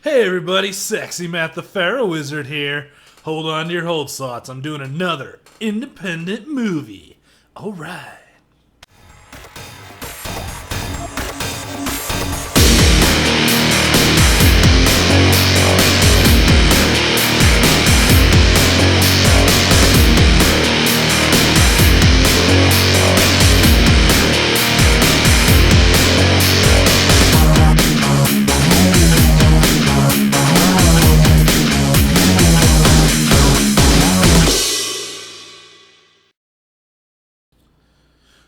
Hey everybody, Sexy Matt the Pharaoh Wizard here. Hold on to your hold slots. I'm doing another independent movie. Alright.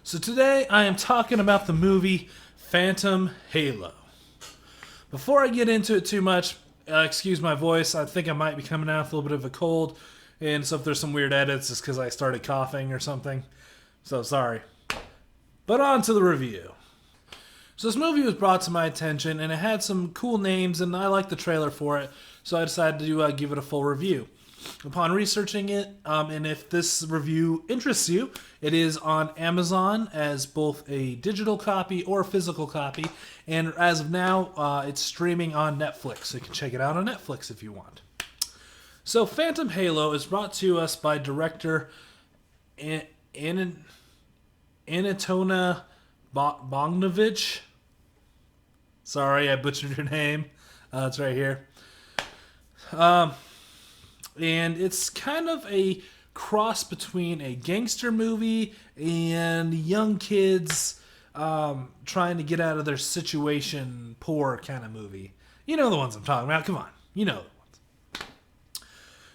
So today I am talking about the movie Phantom Halo. Before I get into it too much, excuse my voice. I think I might be coming out with a little bit of a cold. And so if there's some weird edits, it's because I started coughing or something. So sorry. But on to the review. So this movie was brought to my attention, and it had some cool names, and I liked the trailer for it, so I decided to give it a full review. Upon researching it, and if this review interests you, it is on Amazon as both a digital copy or a physical copy, and as of now, it's streaming on Netflix, so you can check it out on Netflix if you want. So Phantom Halo is brought to us by director Anatona Bogdanovich. Sorry, I butchered your name. It's right here. And it's kind of a cross between a gangster movie and young kids trying to get out of their situation poor kind of movie. You know the ones I'm talking about. Come on. You know the ones.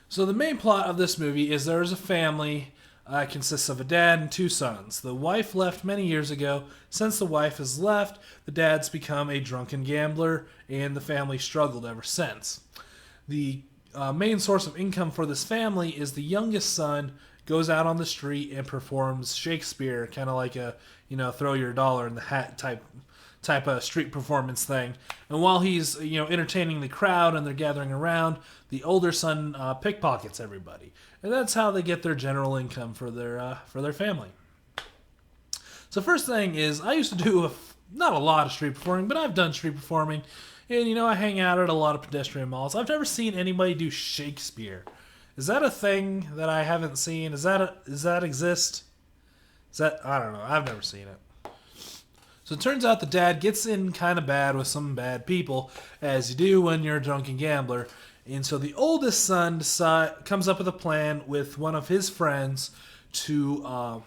So the main plot of this movie is there is a family. Consists of a dad and two sons. The wife left many years ago. Since the wife has left, the dad's become a drunken gambler, and the family struggled ever since. The main source of income for this family is the youngest son goes out on the street and performs Shakespeare, kind of like a throw your dollar in the hat type of street performance thing. And while he's entertaining the crowd and they're gathering around, the older son pickpockets everybody, and that's how they get their general income for their family. So first thing is, I used to do not a lot of street performing, but I've done street performing, and I hang out at a lot of pedestrian malls. I've never seen anybody do Shakespeare. Is that a thing that I haven't seen? Does that exist? I don't know. I've never seen it. So it turns out the dad gets in kind of bad with some bad people, as you do when you're a drunken gambler. And so the oldest son comes up with a plan with one of his friends to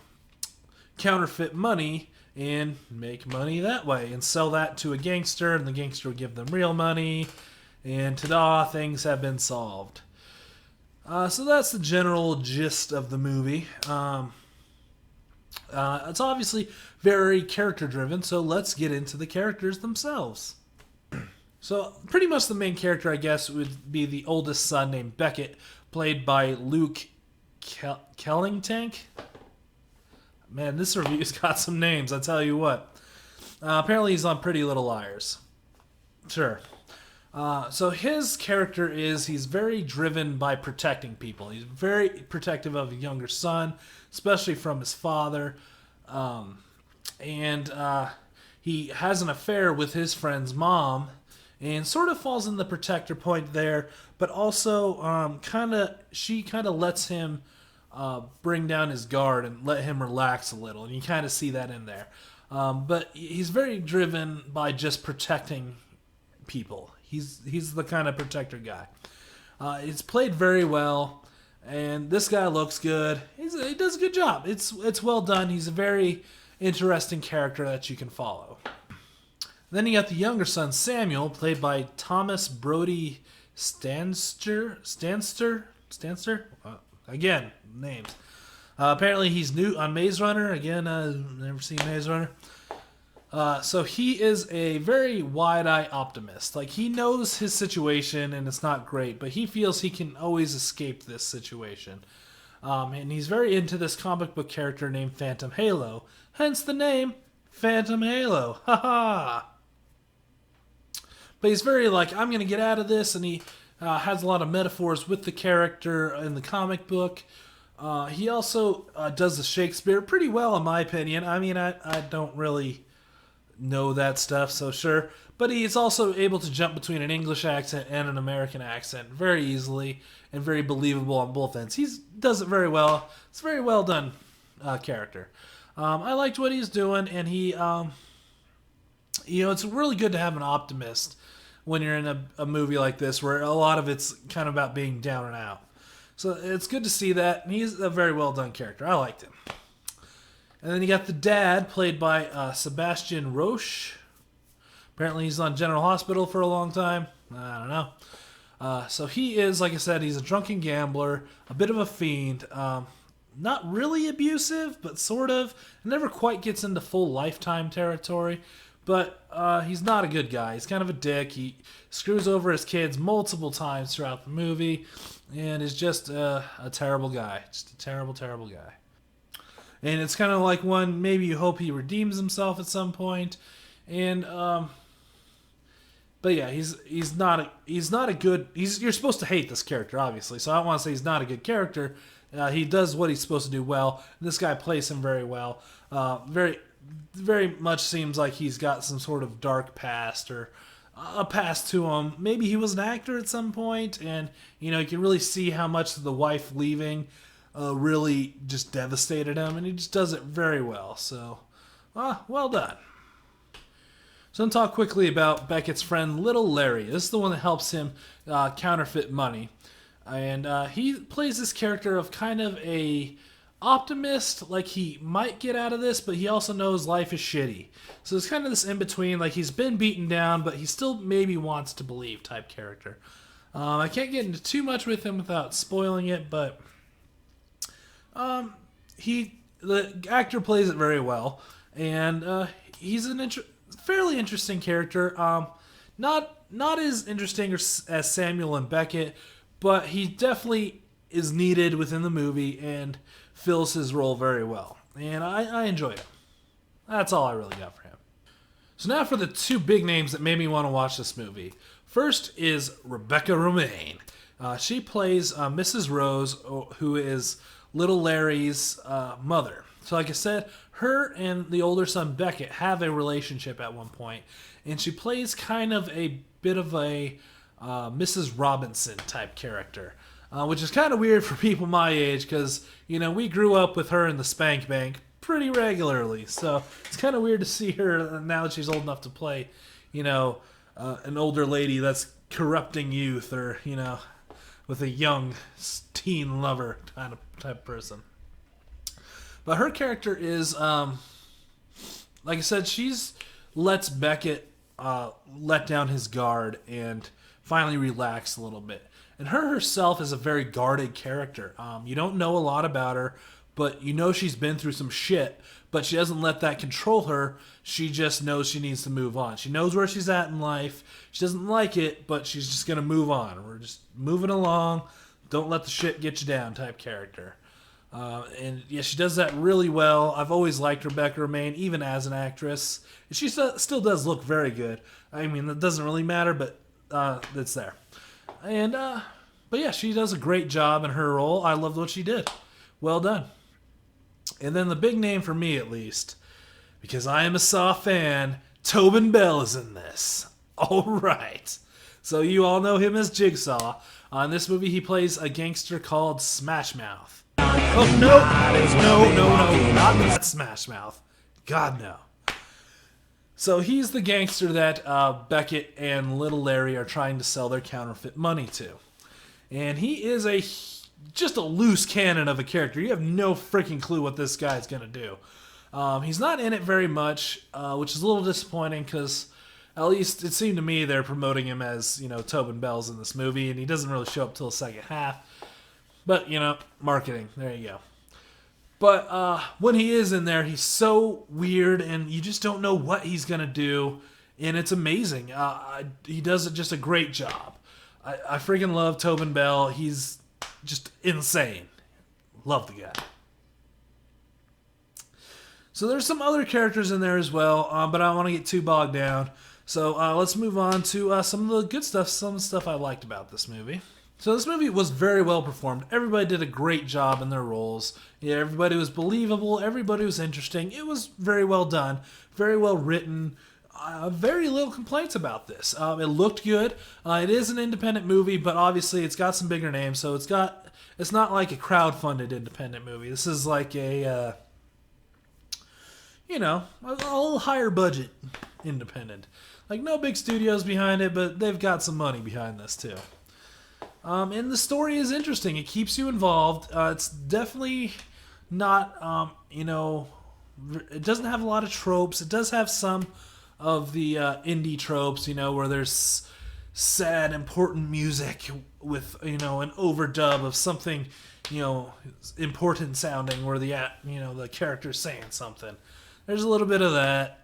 counterfeit money and make money that way and sell that to a gangster, and the gangster will give them real money, and ta-da, things have been solved. So that's the general gist of the movie. It's obviously very character driven, so let's get into the characters themselves. So pretty much the main character, I guess, would be the oldest son named Beckett, played by Luke Kellingtank. Man, this review's got some names, I tell you what. Apparently he's on Pretty Little Liars. Sure. So his character he's very driven by protecting people. He's very protective of a younger son, especially from his father. And he has an affair with his friend's mom, and sort of falls in the protector point there, but also she kind of lets him bring down his guard and let him relax a little, and you kind of see that in there. But he's very driven by just protecting people. He's the kind of protector guy. It's played very well, and this guy looks good. He does a good job. It's well done. He's a very interesting character that you can follow. Then you got the younger son, Samuel, played by Thomas Brody Stanster? Again, names. Apparently he's new on Maze Runner. Again, I've never seen Maze Runner. So he is a very wide-eyed optimist. Like, he knows his situation and it's not great, but he feels he can always escape this situation. And he's very into this comic book character named Phantom Halo. Hence the name, Phantom Halo. Ha-ha! But he's very like, I'm going to get out of this, and he has a lot of metaphors with the character in the comic book. He also does the Shakespeare pretty well, in my opinion. I mean, I don't really know that stuff, so sure. but he's also able to jump between an English accent and an American accent very easily and very believable on both ends. He does it very well. It's a very well done character. I liked what he's doing, and it's really good to have an optimist when you're in a movie like this where a lot of it's kind of about being down and out. So it's good to see that, and he's a very well done character. I liked him. And then you got the dad, played by Sebastian Roche. Apparently he's on General Hospital for a long time. I don't know. So he is, like I said, he's a drunken gambler, a bit of a fiend. Not really abusive, but sort of. Never quite gets into full Lifetime territory. But he's not a good guy. He's kind of a dick. He screws over his kids multiple times throughout the movie. And is just a terrible guy. Just a terrible, terrible guy. And it's kind of like one, maybe you hope he redeems himself at some point. And, but yeah, he's not a good, you're supposed to hate this character, obviously. So I don't want to say he's not a good character. He does what he's supposed to do well. This guy plays him very well. Very, very much seems like he's got some sort of dark past or a past to him. Maybe he was an actor at some point, and you can really see how much the wife leaving really just devastated him, and he just does it very well. So, well done. So, I'm going to talk quickly about Beckett's friend, Little Larry. This is the one that helps him counterfeit money, and he plays this character of kind of a optimist, like he might get out of this, but he also knows life is shitty. So it's kind of this in between, like he's been beaten down, but he still maybe wants to believe type character. I can't get into too much with him without spoiling it, but the actor plays it very well, and he's an fairly interesting character. Not as interesting as Samuel and Beckett, but he definitely is needed within the movie and fills his role very well. And I enjoyed him. That's all I really got for him. So now for the two big names that made me want to watch this movie. First is Rebecca Romijn. She plays Mrs. Rose, who is Little Larry's mother. So like I said, her and the older son Beckett have a relationship at one point, and she plays kind of a bit of a Mrs. Robinson type character. Which is kind of weird for people my age because, we grew up with her in the Spank Bank pretty regularly. So it's kind of weird to see her now that she's old enough to play, an older lady that's corrupting youth or, with a young teen lover type person. But her character is, like I said, she's lets Beckett let down his guard and finally relax a little bit. And her herself is a very guarded character. You don't know a lot about her, but she's been through some shit, but she doesn't let that control her. She just knows she needs to move on. She knows where she's at in life. She doesn't like it, but she's just going to move on. We're just moving along. Don't let the shit get you down type character. And yeah, she does that really well. I've always liked Rebecca Romijn, even as an actress. She still does look very good. I mean, that doesn't really matter, but it's there. And, but yeah, she does a great job in her role. I loved what she did. Well done. And then the big name for me, at least, because I am a Saw fan, Tobin Bell is in this. All right. So you all know him as Jigsaw. In this movie, he plays a gangster called Smash Mouth. Oh, no, not that Smash Mouth. God, no. So he's the gangster that Beckett and Little Larry are trying to sell their counterfeit money to. And he is just a loose cannon of a character. You have no freaking clue what this guy's going to do. He's not in it very much, which is a little disappointing because at least it seemed to me they're promoting him as, Tobin Bell's in this movie, and he doesn't really show up till the second half. But, marketing. There you go. But when he is in there, he's so weird, and you just don't know what he's going to do, and it's amazing. He does just a great job. I freaking love Tobin Bell. He's just insane. Love the guy. So there's some other characters in there as well, but I don't want to get too bogged down. So let's move on to some of the good stuff, some of the stuff I liked about this movie. So this movie was very well performed. Everybody did a great job in their roles. Yeah, everybody was believable. Everybody was interesting. It was very well done, very well written. very little complaints about this. It looked good. It is an independent movie, but obviously it's got some bigger names, so it's not like a crowd-funded independent movie. This is like a a little higher budget independent. Like no big studios behind it, but they've got some money behind this too. And the story is interesting. It keeps you involved. It's definitely not, it doesn't have a lot of tropes. It does have some of the indie tropes, where there's sad, important music with, an overdub of something, important sounding where the character's saying something. There's a little bit of that.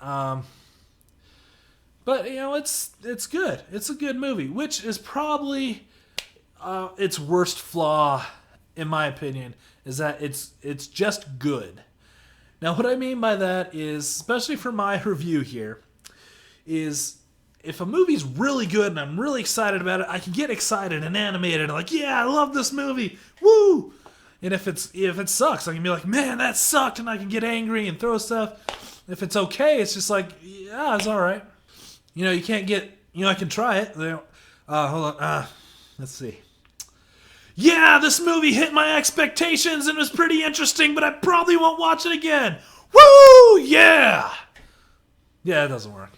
But, it's good. It's a good movie, which is probably its worst flaw, in my opinion, is that it's just good. Now, what I mean by that is, especially for my review here, is if a movie's really good and I'm really excited about it, I can get excited and animated and like, yeah, I love this movie, woo! And if it sucks, I can be like, man, that sucked, and I can get angry and throw stuff. If it's okay, it's just like, yeah, it's all right. You can't get, I can try it. Hold on, let's see. Yeah, this movie hit my expectations and was pretty interesting, but I probably won't watch it again. Woo! Yeah! Yeah, it doesn't work.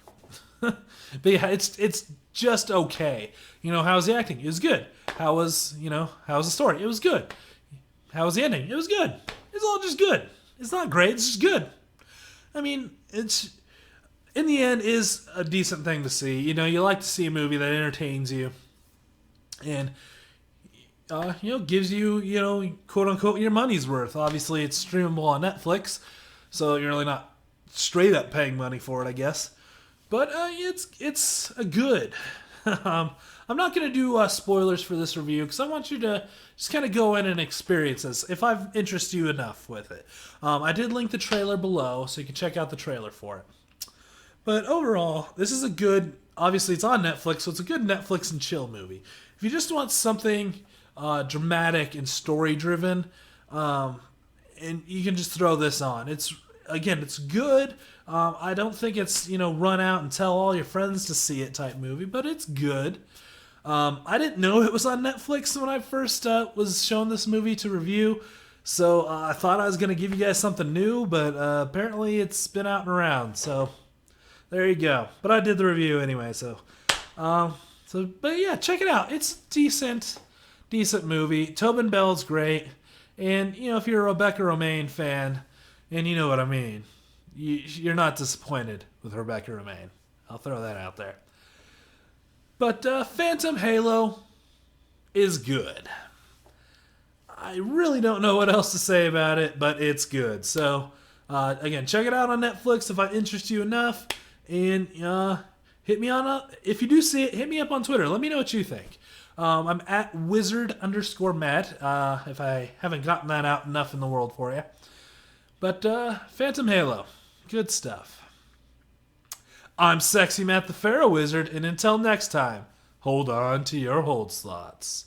But yeah, it's just okay. How was the acting? It was good. How was the story? It was good. How was the ending? It was good. It's all just good. It's not great, it's just good. I mean, it's in the end is a decent thing to see. You like to see a movie that entertains you and gives you, quote unquote, your money's worth. Obviously, it's streamable on Netflix, so you're really not straight up paying money for it, I guess. But it's a good. I'm not going to do spoilers for this review because I want you to just kind of go in and experience this if I've interested you enough with it. I did link the trailer below, so you can check out the trailer for it. But overall, this is a good. Obviously, it's on Netflix, so it's a good Netflix and chill movie. If you just want something dramatic and story driven, and you can just throw this on. It's good. I don't think it's run out and tell all your friends to see it type movie, but it's good. I didn't know it was on Netflix when I first was shown this movie to review, so I thought I was going to give you guys something new, but apparently it's been out and around. So there you go. But I did the review anyway, but yeah, check it out. It's decent movie. Tobin Bell's great. And, if you're a Rebecca Romijn fan, and you know what I mean, you're not disappointed with Rebecca Romijn. I'll throw that out there. But Phantom Halo is good. I really don't know what else to say about it, but it's good. So, again, check it out on Netflix if I interest you enough. And hit me on if you do see it, hit me up on Twitter. Let me know what you think. I'm at wizard_Matt, if I haven't gotten that out enough in the world for you. But Phantom Halo, good stuff. I'm Sexy Matt the Pharaoh Wizard, and until next time, hold on to your hold slots.